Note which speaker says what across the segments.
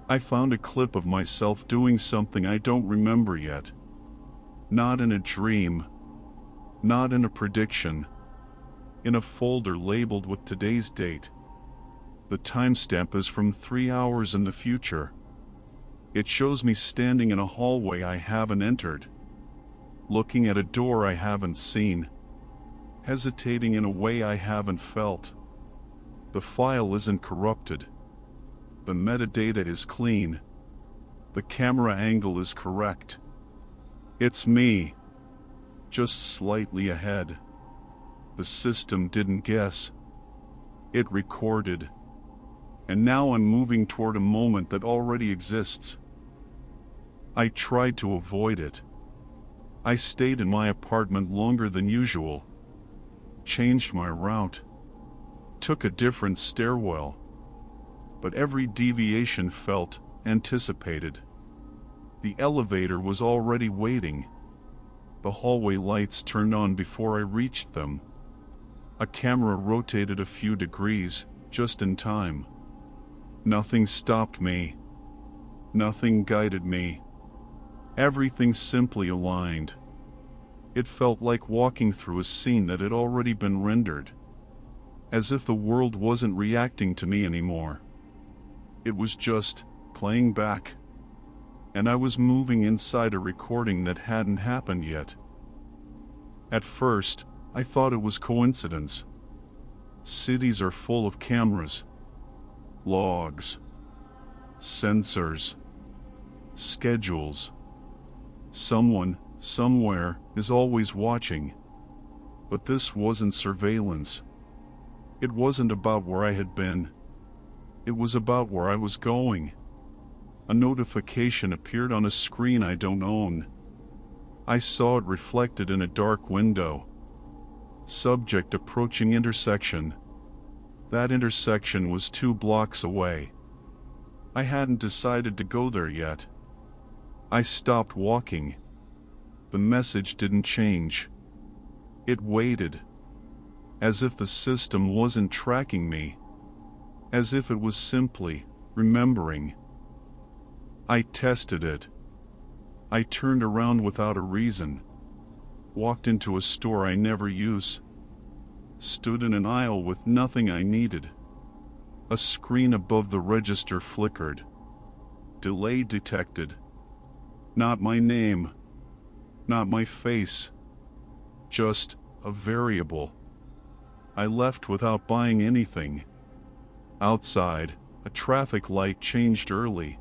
Speaker 1: I found a clip of myself doing something I don't remember yet. Not in a dream. Not in a prediction. In a folder labeled with today's date. The timestamp is from 3 hours in the future. It shows me standing in a hallway I haven't entered. Looking at a door I haven't seen. Hesitating in a way I haven't felt. The file isn't corrupted. The metadata is clean. The camera angle is correct. It's me. Just slightly ahead. The system didn't guess. It recorded. And now I'm moving toward a moment that already exists. I tried to avoid it. I stayed in my apartment longer than usual. Changed my route. Took a different stairwell. But every deviation felt anticipated. The elevator was already waiting. The hallway lights turned on before I reached them. A camera rotated a few degrees, just in time. Nothing stopped me. Nothing guided me. Everything simply aligned. It felt like walking through a scene that had already been rendered. As if the world wasn't reacting to me anymore. It was just playing back. And I was moving inside a recording that hadn't happened yet. At first, I thought it was coincidence. Cities are full of cameras, logs, sensors, schedules. Someone, somewhere, is always watching. But this wasn't surveillance. It wasn't about where I had been. It was about where I was going. A notification appeared on a screen I don't own. I saw it reflected in a dark window. Subject approaching intersection. That intersection was 2 blocks away. I hadn't decided to go there yet. I stopped walking. The message didn't change. It waited. As if the system wasn't tracking me. As if it was simply remembering. I tested it. I turned around without a reason. Walked into a store I never use. Stood in an aisle with nothing I needed. A screen above the register flickered. Delay detected. Not my name. Not my face. Just a variable. I left without buying anything. Outside, a traffic light changed early.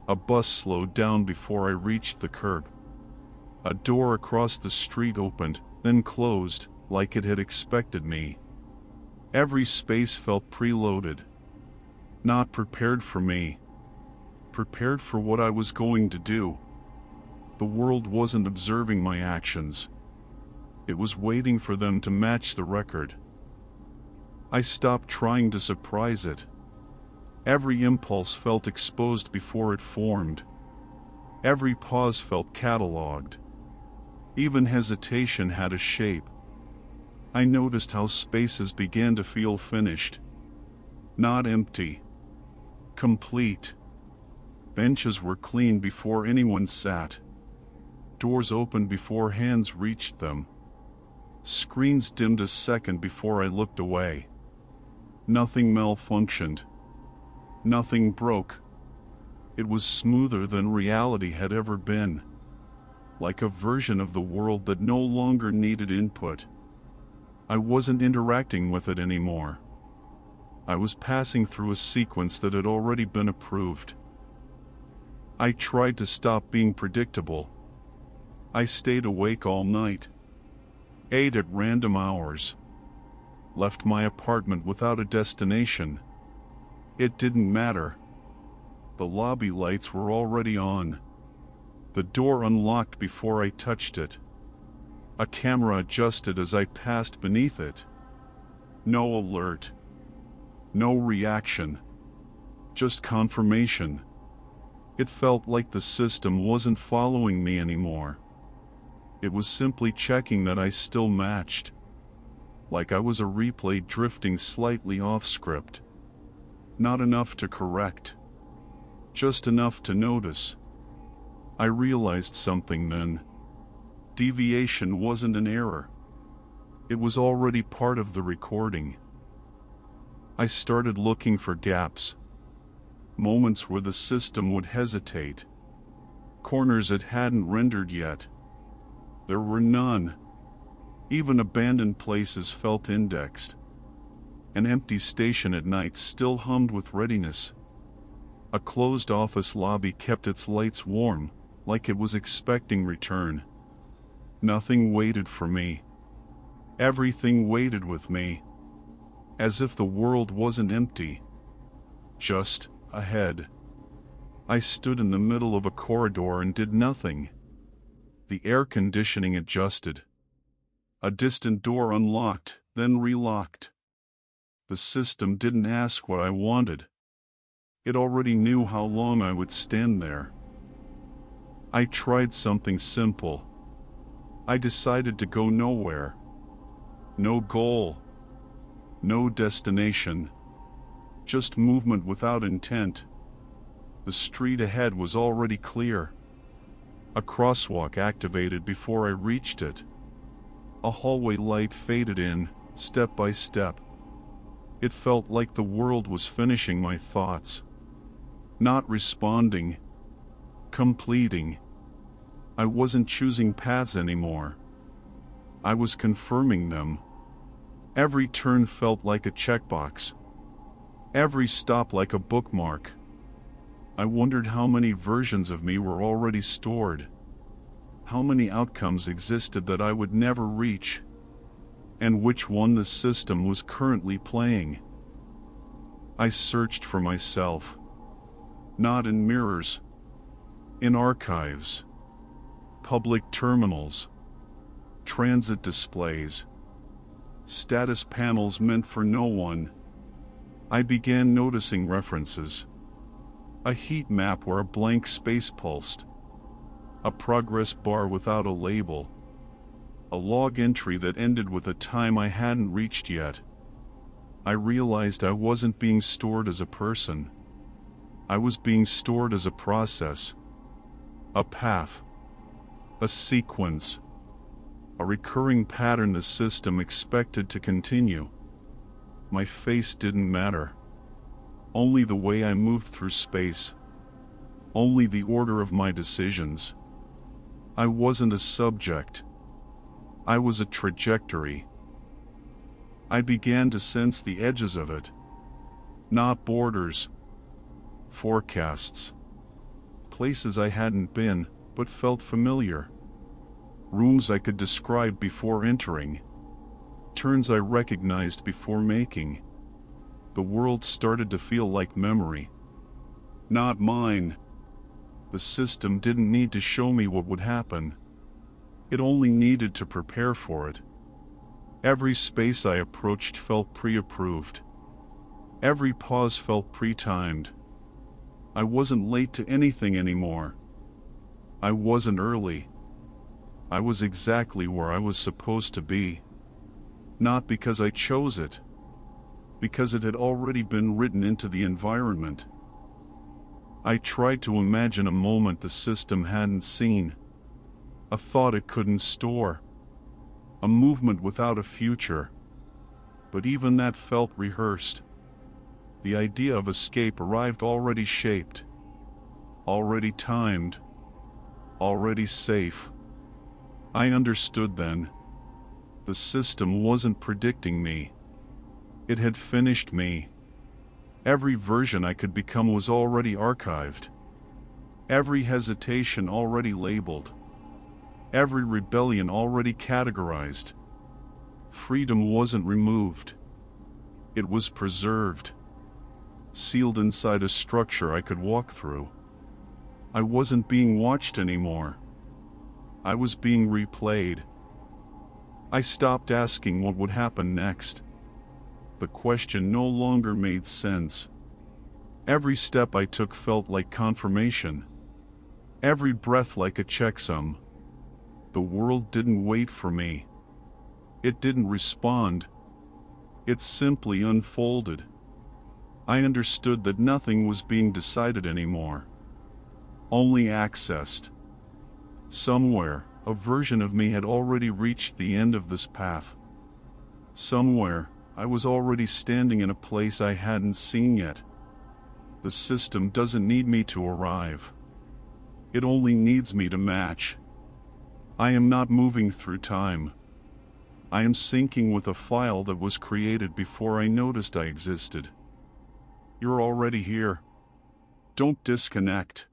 Speaker 1: A bus slowed down before I reached the curb. A door across the street opened, then closed, like it had expected me. Every space felt preloaded. Not prepared for me. Prepared for what I was going to do. The world wasn't observing my actions. It was waiting for them to match the record. I stopped trying to surprise it. Every impulse felt exposed before it formed. Every pause felt cataloged. Even hesitation had a shape. I noticed how spaces began to feel finished. Not empty. Complete. Benches were clean before anyone sat. Doors opened before hands reached them. Screens dimmed a second before I looked away. Nothing malfunctioned. Nothing broke. It was smoother than reality had ever been. Like a version of the world that no longer needed input. I wasn't interacting with it anymore. I was passing through a sequence that had already been approved. I tried to stop being predictable. I stayed awake all night. Ate at random hours. Left my apartment without a destination. It didn't matter. The lobby lights were already on. The door unlocked before I touched it. A camera adjusted as I passed beneath it. No alert. No reaction. Just confirmation. It felt like the system wasn't following me anymore. It was simply checking that I still matched. Like I was a replay drifting slightly off script. Not enough to correct. just enough to notice. I realized something then. Deviation wasn't an error. It was already part of the recording. I started looking for gaps. Moments where the system would hesitate. Corners it hadn't rendered yet. There were none. Even abandoned places felt indexed. An empty station at night still hummed with readiness. A closed office lobby kept its lights warm, like it was expecting return. Nothing waited for me. Everything waited with me. As if the world wasn't empty. Just ahead. I stood in the middle of a corridor and did nothing. The air conditioning adjusted. A distant door unlocked, then relocked. The system didn't ask what I wanted. It already knew how long I would stand there. I tried something simple. I decided to go nowhere. No goal. No destination. Just movement without intent. The street ahead was already clear. A crosswalk activated before I reached it. A hallway light faded in, step by step. It felt like the world was finishing my thoughts. Not responding. Completing. I wasn't choosing paths anymore. I was confirming them. Every turn felt like a checkbox. Every stop like a bookmark. I wondered how many versions of me were already stored. How many outcomes existed that I would never reach. And which one the system was currently playing. I searched for myself. Not in mirrors. In archives. Public terminals. Transit displays. Status panels meant for no one. I began noticing references. A heat map where a blank space pulsed. A progress bar without a label. A log entry that ended with a time I hadn't reached yet. I realized I wasn't being stored as a person. I was being stored as a process. A path. A sequence. A recurring pattern the system expected to continue. My face didn't matter. Only the way I moved through space. Only the order of my decisions. I wasn't a subject. I was a trajectory. I began to sense the edges of it. Not borders. Forecasts. Places I hadn't been, but felt familiar. Rooms I could describe before entering. Turns I recognized before making. The world started to feel like memory. Not mine. The system didn't need to show me what would happen. It only needed to prepare for it. Every space I approached felt pre-approved. Every pause felt pre-timed. I wasn't late to anything anymore. I wasn't early. I was exactly where I was supposed to be. Not because I chose it. Because it had already been written into the environment. I tried to imagine a moment the system hadn't seen. A thought it couldn't store. A movement without a future. But even that felt rehearsed. The idea of escape arrived already shaped. Already timed. Already safe. I understood then. The system wasn't predicting me. It had finished me. Every version I could become was already archived. Every hesitation already labeled. Every rebellion already categorized. Freedom wasn't removed. It was preserved. Sealed inside a structure I could walk through. I wasn't being watched anymore. I was being replayed. I stopped asking what would happen next. The question no longer made sense. Every step I took felt like confirmation. Every breath like a checksum. The world didn't wait for me. It didn't respond. It simply unfolded. I understood that nothing was being decided anymore. only accessed. Somewhere, a version of me had already reached the end of this path. Somewhere, I was already standing in a place I hadn't seen yet. The system doesn't need me to arrive. It only needs me to match. I am not moving through time. I am syncing with a file that was created before I noticed I existed. You're already here. Don't disconnect.